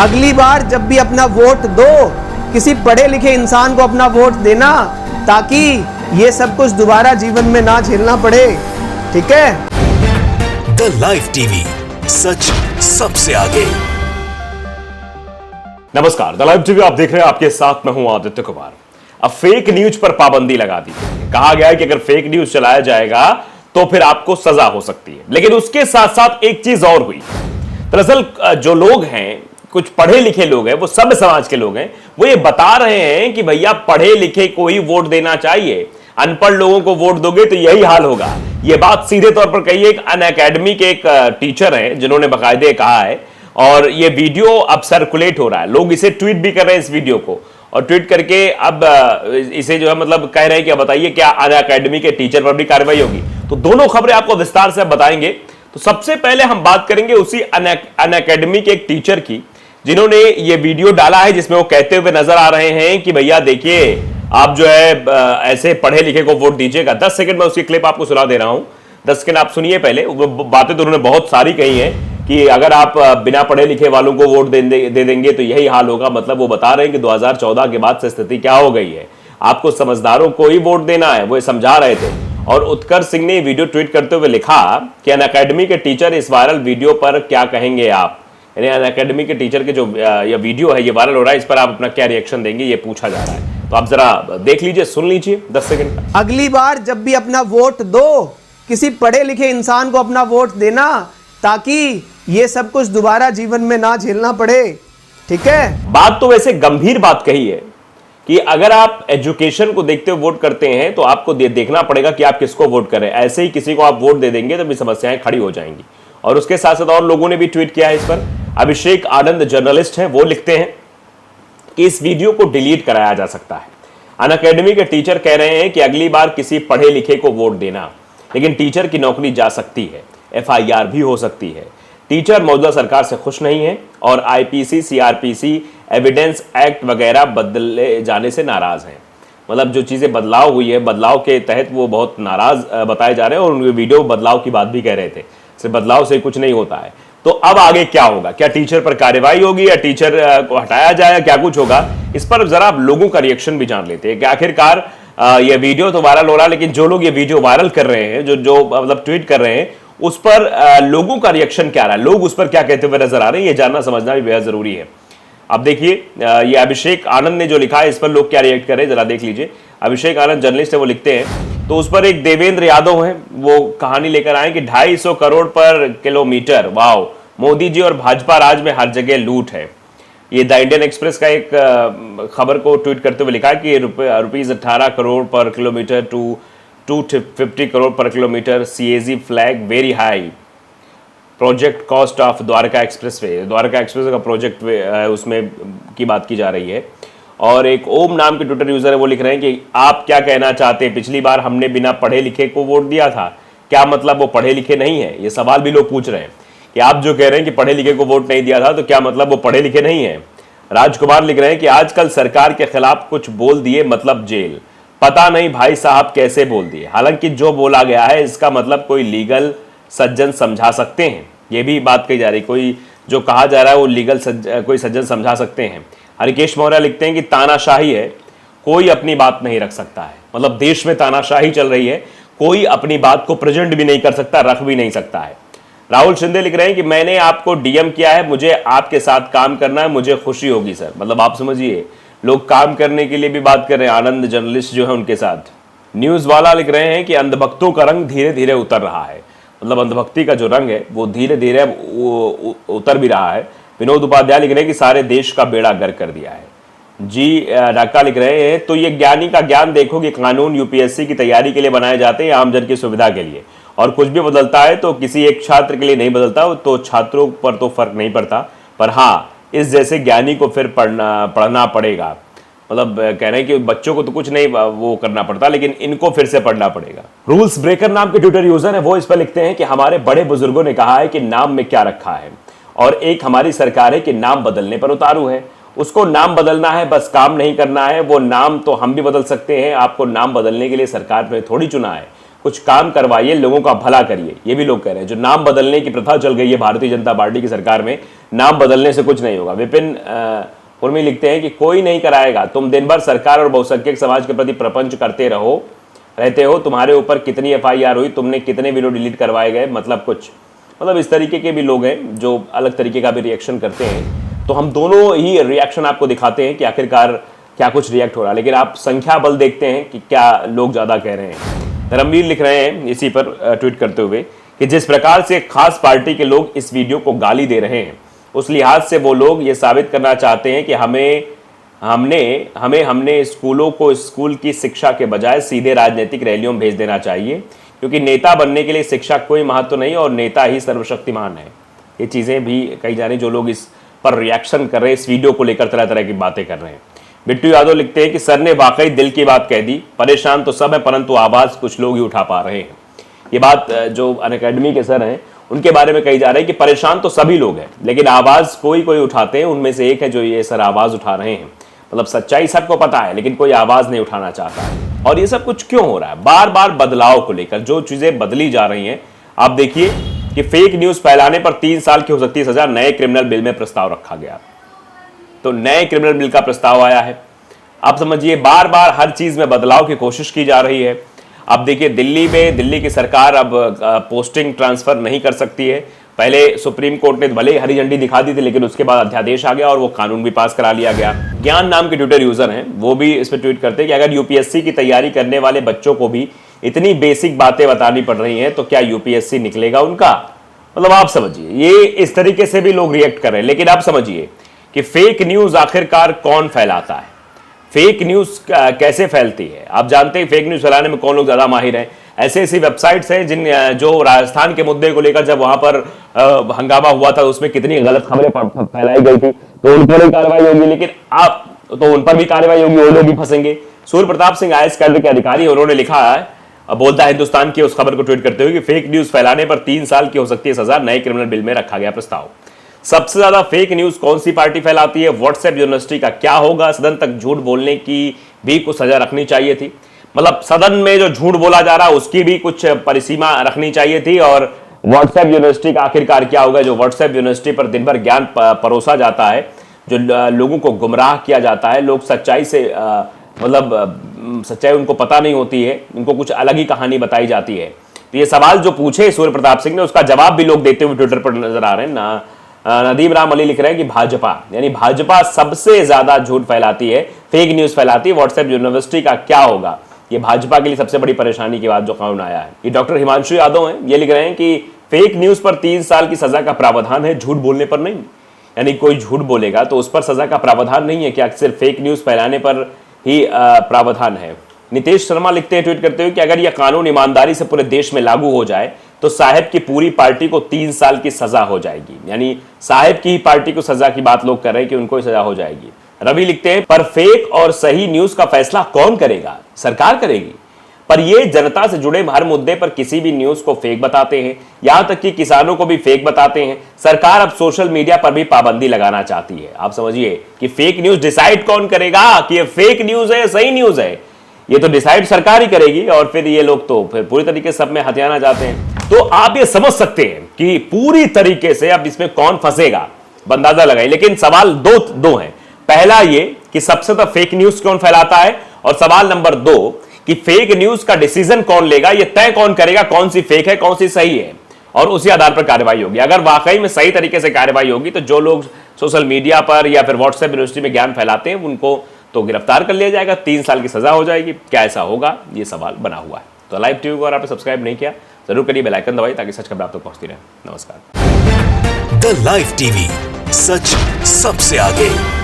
अगली बार जब भी अपना वोट दो, किसी पढ़े लिखे इंसान को अपना वोट देना, ताकि ये सब कुछ दोबारा जीवन में ना झेलना पड़े। ठीक है। द लाइव टीवी, सच सबसे आगे। नमस्कार, द लाइव टीवी आप देख रहे हैं, आपके साथ मैं हूं आदित्य कुमार। अब फेक न्यूज पर पाबंदी लगा दी है। कहा गया है कि अगर फेक न्यूज चलाया जाएगा तो फिर आपको सजा हो सकती है। लेकिन उसके साथ साथ एक चीज और हुई। दरअसल जो लोग हैं, कुछ पढ़े लिखे लोग हैं, वो सभ्य समाज के लोग हैं, वो ये बता रहे हैं कि भैया पढ़े लिखे को ही वोट देना चाहिए, अनपढ़ लोगों को वोट दोगे तो यही हाल होगा। ये बात सीधे तौर पर कही एक अनअकैडमी के एक टीचर हैं जिन्होंने बाकायदे कहा है, और ये वीडियो अब सर्कुलेट हो रहा है। लोग इसे ट्वीट भी कर रहे हैं, इस वीडियो को, और ट्वीट करके अब इसे जो है मतलब कह रहे हैं कि बताइए क्या अनअकैडमी के टीचर पर भी कार्रवाई होगी। तो दोनों खबरें आपको विस्तार से बताएंगे। तो सबसे पहले हम बात करेंगे उसी अनअकैडमी के एक टीचर की, जिन्होंने ये वीडियो डाला है, जिसमें वो कहते हुए नजर आ रहे हैं कि भैया देखिए, आप जो है ऐसे पढ़े लिखे को वोट दीजिएगा। 10 सेकंड में उसकी क्लिप आपको सुना दे रहा हूं। 10 सेकंड आप सुनिए। पहले वो बातें तो उन्होंने बहुत सारी कही हैं कि अगर आप बिना पढ़े लिखे वालों को वोट दे देंगे तो यही हाल होगा। मतलब वो बता रहे हैं कि 2014 के बाद से स्थिति क्या हो गई है, आपको समझदारों को ही वोट देना है, वो समझा रहे थे। और उत्कर्ष सिंह ने वीडियो ट्वीट करते हुए लिखा कि अनअकैडमी के टीचर इस वायरल वीडियो पर क्या कहेंगे आप। यानी अनअकैडमी के टीचर के जो ये वीडियो है, ये वायरल हो रहा है, इस पर आप अपना क्या रिएक्शन देंगे, ये पूछा जा रहा है। तो आप जरा देख लीजिए, सुन लीजिए 10 सेकंड। अगली बार जब भी अपना वोट दो, किसी पढ़े लिखे इंसान को अपना वोट देना, ताकि ये सब कुछ दोबारा जीवन में ना झेलना पड़े। ठीक है। बात तो वैसे गंभीर बात कही है कि अगर आप एजुकेशन को देखते हुए वोट करते हैं तो आपको देखना पड़ेगा कि आप किसको वोट करें। ऐसे ही किसी को आप वोट दे देंगे तो भी समस्याएं खड़ी हो जाएंगी। और उसके साथ साथ और लोगों ने भी ट्वीट किया है इस पर। अभिषेक आनंद जर्नलिस्ट हैं, वो लिखते हैं कि इस वीडियो को डिलीट कराया जा सकता है। अनअकैडमी के टीचर कह रहे हैं कि अगली बार किसी पढ़े लिखे को वोट देना, लेकिन टीचर की नौकरी जा सकती है, FIR भी हो सकती है। टीचर मौजूदा सरकार से खुश नहीं है और IPC, CRPC, एविडेंस एक्ट वगैरह बदले जाने से नाराज हैं। मतलब जो चीजें बदलाव हुई है, बदलाव के तहत वो बहुत नाराज बताए जा रहे हैं, और उनके वीडियो बदलाव की बात भी कह रहे थे। सिर्फ बदलाव से कुछ नहीं होता है। तो अब आगे क्या होगा? क्या टीचर पर कार्रवाई होगी या टीचर को हटाया जाएगा? क्या कुछ होगा, इस पर जरा आप लोगों का रिएक्शन भी जान लेते हैं कि आखिरकार ये वीडियो तो वायरल हो रहा है, लेकिन जो लोग ये वीडियो वायरल कर रहे हैं, जो मतलब ट्वीट कर रहे हैं, उस पर लोगों का रिएक्शन क्या रहा है, लोग उस पर क्या कहते हुए नजर आ रहे हैं, ये जानना समझना भी बेहद जरूरी है। अब देखिए, ये अभिषेक आनंद ने जो लिखा है, इस पर लोग क्या रिएक्ट कर रहे हैं, जरा देख लीजिए। अभिषेक आनंद जर्नलिस्ट है, वो लिखते हैं, तो उस पर एक देवेंद्र यादव हैं, वो कहानी लेकर आए कि 250 करोड़ पर किलोमीटर, वाह, मोदी जी और भाजपा राज में हर जगह लूट है। ये द इंडियन एक्सप्रेस का एक खबर को ट्वीट करते हुए लिखा है कि रुपीज 18 करोड़ पर किलोमीटर टू 250 करोड़ पर kilometre, CAG flag very high, project cost of Dwarka expressway. Dwarka express का प्रोजेक्ट उसमें की बात की जा रही है। और एक ओम नाम के ट्विटर यूजर है, वो लिख रहे हैं कि आप क्या कहना चाहते हैं, पिछली बार हमने बिना पढ़े लिखे को वोट दिया था, क्या मतलब वो पढ़े लिखे नहीं है? ये सवाल भी लोग पूछ रहे हैं कि आप जो कह रहे हैं कि पढ़े लिखे को वोट नहीं दिया था, तो क्या मतलब वो पढ़े लिखे नहीं है? राजकुमार लिख रहे हैं कि आजकल सरकार के खिलाफ कुछ बोल दिए मतलब जेल, पता नहीं भाई साहब कैसे बोल दिए। हालांकि जो बोला गया है इसका मतलब कोई लीगल सज्जन समझा सकते हैं, ये भी बात कही जा रही, कोई जो कहा जा रहा है वो लीगल कोई सज्जन समझा सकते हैं। हरिकेश मौर्य लिखते हैं कि तानाशाही है, कोई अपनी बात नहीं रख सकता है। मतलब देश में तानाशाही चल रही है, कोई अपनी बात को प्रेजेंट भी नहीं कर सकता, रख भी नहीं सकता है। राहुल शिंदे लिख रहे हैं कि मैंने आपको DM किया है, मुझे आपके साथ काम करना है, मुझे खुशी होगी सर। मतलब आप समझिए, लोग काम करने के लिए भी बात कर रहे हैं, आनंद जर्नलिस्ट जो है उनके साथ। न्यूज वाला लिख रहे हैं कि अंधभक्तों का रंग धीरे धीरे उतर रहा है। मतलब अंधभक्ति का जो रंग है वो धीरे धीरे उतर भी रहा है। विनोद उपाध्याय लिख रहे हैं कि सारे देश का बेड़ा गर्क कर दिया है। जी डाका लिख रहे हैं, तो ये ज्ञानी का ज्ञान देखो कि कानून UPSC की तैयारी के लिए बनाए जाते हैं, आमजन की सुविधा के लिए, और कुछ भी बदलता है तो किसी एक छात्र के लिए नहीं बदलता, तो छात्रों पर तो फर्क नहीं पड़ता, पर हाँ इस जैसे ज्ञानी को फिर पढ़ना पड़ेगा। मतलब कह रहे हैं कि बच्चों को तो कुछ नहीं वो करना पड़ता, लेकिन इनको फिर से पढ़ना पड़ेगा। रूल्स ब्रेकर नाम के ट्विटर यूजर है, वो इस पर लिखते हैं कि हमारे बड़े बुजुर्गों ने कहा है कि नाम में क्या रखा है, और एक हमारी सरकार है कि नाम बदलने पर उतारू है। उसको नाम बदलना है, बस काम नहीं करना है। वो नाम तो हम भी बदल सकते हैं, आपको नाम बदलने के लिए सरकार ने थोड़ी चुना है। कुछ काम करवाइए, लोगों का भला करिए, ये भी लोग कह रहे हैं। जो नाम बदलने की प्रथा चल गई है भारतीय जनता पार्टी की सरकार में, नाम बदलने से कुछ नहीं होगा। विपिन उर्मी लिखते हैं कि कोई नहीं कराएगा, तुम दिन भर सरकार और बहुसंख्यक समाज के प्रति प्रपंच करते रहते हो, तुम्हारे ऊपर कितनी FIR हुई, तुमने कितने वीडियो डिलीट करवाए गए, मतलब इस तरीके के भी लोग हैं जो अलग तरीके का भी रिएक्शन करते हैं। तो हम दोनों ही रिएक्शन आपको दिखाते हैं कि आखिरकार क्या कुछ रिएक्ट हो रहा है, लेकिन आप संख्या बल देखते हैं कि क्या लोग ज़्यादा कह रहे हैं। रणवीर लिख रहे हैं इसी पर ट्वीट करते हुए कि जिस प्रकार से खास पार्टी के लोग इस वीडियो को गाली दे रहे हैं, उस लिहाज से वो लोग ये साबित करना चाहते हैं कि हमने स्कूलों को स्कूल की शिक्षा के बजाय सीधे राजनीतिक रैलियों में भेज देना चाहिए, क्योंकि नेता बनने के लिए शिक्षा कोई महत्व नहीं और नेता ही सर्वशक्तिमान है। ये चीज़ें भी कही जा रही, जो लोग इस पर रिएक्शन कर रहे हैं, इस वीडियो को लेकर तरह तरह की बातें कर रहे हैं। बिट्टू यादव लिखते हैं कि सर ने वाकई दिल की बात कह दी, परेशान तो सब है परंतु आवाज़ कुछ लोग ही उठा पा रहे हैं। ये बात जो अनअकैडमी के सर हैं उनके बारे में कही जा रही है कि परेशान तो सभी लोग हैं, लेकिन आवाज़ कोई उठाते हैं। उनमें से एक है जो ये सर आवाज़ उठा रहे हैं। मतलब सच्चाई सबको पता है, लेकिन कोई आवाज़ नहीं उठाना चाहता है। और ये सब कुछ क्यों हो रहा है? बार बार बदलाव को लेकर जो चीज़ें बदली जा रही हैं। आप देखिए कि फेक न्यूज़ फैलाने पर 3 साल की हो सकती है सजा, नए क्रिमिनल बिल में प्रस्ताव रखा गया। तो नए क्रिमिनल बिल का प्रस्ताव आया है। आप समझिए, बार बार हर चीज़ में बदलाव की कोशिश की जा रही है। अब देखिए दिल्ली की सरकार अब पोस्टिंग ट्रांसफ़र नहीं कर सकती है। पहले सुप्रीम कोर्ट ने भले हरी झंडी दिखा दी थी, लेकिन उसके बाद अध्यादेश आ गया और वो कानून भी पास करा लिया गया। ज्ञान नाम के ट्विटर यूजर हैं, वो भी इस पर ट्वीट करते हैं कि अगर यूपीएससी की तैयारी करने वाले बच्चों को भी इतनी बेसिक बातें बतानी पड़ रही हैं तो क्या यूपीएससी निकलेगा उनका? मतलब आप समझिए, ये इस तरीके से भी लोग रिएक्ट कर रहे हैं। लेकिन आप समझिए कि फेक न्यूज़ आखिरकार कौन फैलाता है, फेक न्यूज़ कैसे फैलती है। आप जानते हैं फेक न्यूज़ फैलाने में कौन लोग ज़्यादा माहिर हैं। ऐसी वेबसाइट्स हैं जो राजस्थान के मुद्दे को लेकर जब वहां पर हंगामा हुआ था, उसमें कितनी गलत खबरें फैलाई गई थी, तो उन पर ही कार्रवाई होगी। लेकिन आप तो उन पर भी कार्रवाई होगी, वो लोग भी फंसेंगे। सूर्य प्रताप सिंह IAS कैडर के अधिकारी, उन्होंने लिखा है, बोलता है हिंदुस्तान की उस खबर को ट्वीट करते हुए कि फेक न्यूज़ फैलाने पर 3 साल की हो सकती है सजा, नए क्रिमिनल बिल में रखा गया प्रस्ताव। सबसे ज्यादा फेक न्यूज कौन सी पार्टी फैलाती है? व्हाट्सएप यूनिवर्सिटी का क्या होगा? सदन तक झूठ बोलने की भी कुछ सजा रखनी चाहिए थी। मतलब सदन में जो झूठ बोला जा रहा है उसकी भी कुछ परिसीमा रखनी चाहिए थी। और व्हाट्सएप यूनिवर्सिटी का आखिरकार क्या होगा? जो व्हाट्सएप यूनिवर्सिटी पर दिन भर ज्ञान परोसा जाता है, जो लोगों को गुमराह किया जाता है, लोग सच्चाई से सच्चाई उनको पता नहीं होती है, उनको कुछ अलग ही कहानी बताई जाती है। तो ये सवाल जो पूछे सूर्य प्रताप सिंह ने, उसका जवाब भी लोग देते हुए ट्विटर पर नजर आ रहे हैं। नदीम राम अली लिख रहे हैं कि भाजपा सबसे ज्यादा झूठ फैलाती है, फेक न्यूज फैलाती है। व्हाट्सएप यूनिवर्सिटी का क्या होगा? ये भाजपा के लिए सबसे बड़ी परेशानी की बात जो कानून आया है। ये डॉक्टर हिमांशु यादव हैं, ये लिख रहे हैं कि फेक न्यूज पर 3 साल की सजा का प्रावधान है, झूठ बोलने पर नहीं। यानी कोई झूठ बोलेगा तो उस पर सजा का प्रावधान नहीं है, क्या सिर्फ फेक न्यूज फैलाने पर ही प्रावधान है। नितेश शर्मा लिखते हैं ट्वीट करते हुए कि अगर यह कानून ईमानदारी से पूरे देश में लागू हो जाए तो साहिब की पूरी पार्टी को 3 साल की सजा हो जाएगी। यानी साहिब की ही पार्टी को सजा की बात लोग कर रहे हैं कि उनको ही सजा हो जाएगी। रवि लिखते हैं पर फेक और सही न्यूज का फैसला कौन करेगा? सरकार करेगी। पर ये जनता से जुड़े हर मुद्दे पर किसी भी न्यूज को फेक बताते हैं, यहां तक कि किसानों को भी फेक बताते हैं। सरकार अब सोशल मीडिया पर भी पाबंदी लगाना चाहती है। आप समझिए कि फेक न्यूज डिसाइड कौन करेगा कि ये फेक न्यूज है, सही न्यूज है? ये तो डिसाइड सरकार ही करेगी। और फिर ये लोग तो फिर पूरी तरीके से सब में हथियाना चाहते हैं। तो आप ये समझ सकते हैं कि पूरी तरीके से अब इसमें कौन फंसेगा, अंदाजा लगाइए। लेकिन सवाल दो हैं। पहला ये कि सबसे ज्यादा फेक न्यूज कौन फैलाता है, और सवाल नंबर 2 कि फेक न्यूज का डिसीजन कौन लेगा, ये तय कौन करेगा कौन सी फेक है कौन सी सही है, और उसी आधार पर कार्रवाई होगी। अगर वाकई में सही तरीके से कार्रवाई होगी तो जो लोग सोशल मीडिया पर या फिर व्हाट्सएप यूनिवर्सिटी में ज्ञान फैलाते हैं उनको तो गिरफ्तार कर लिया जाएगा, 3 साल की सजा हो जाएगी। क्या ऐसा होगा? ये सवाल बना हुआ है। तो लाइव टीवी को अगर आपने सब्सक्राइब नहीं किया जरूर करिए, बेल आइकन दबाइए ताकि सच खबर आप तक पहुंचती रहे। नमस्कार। द लाइव टीवी, सच सबसे आगे।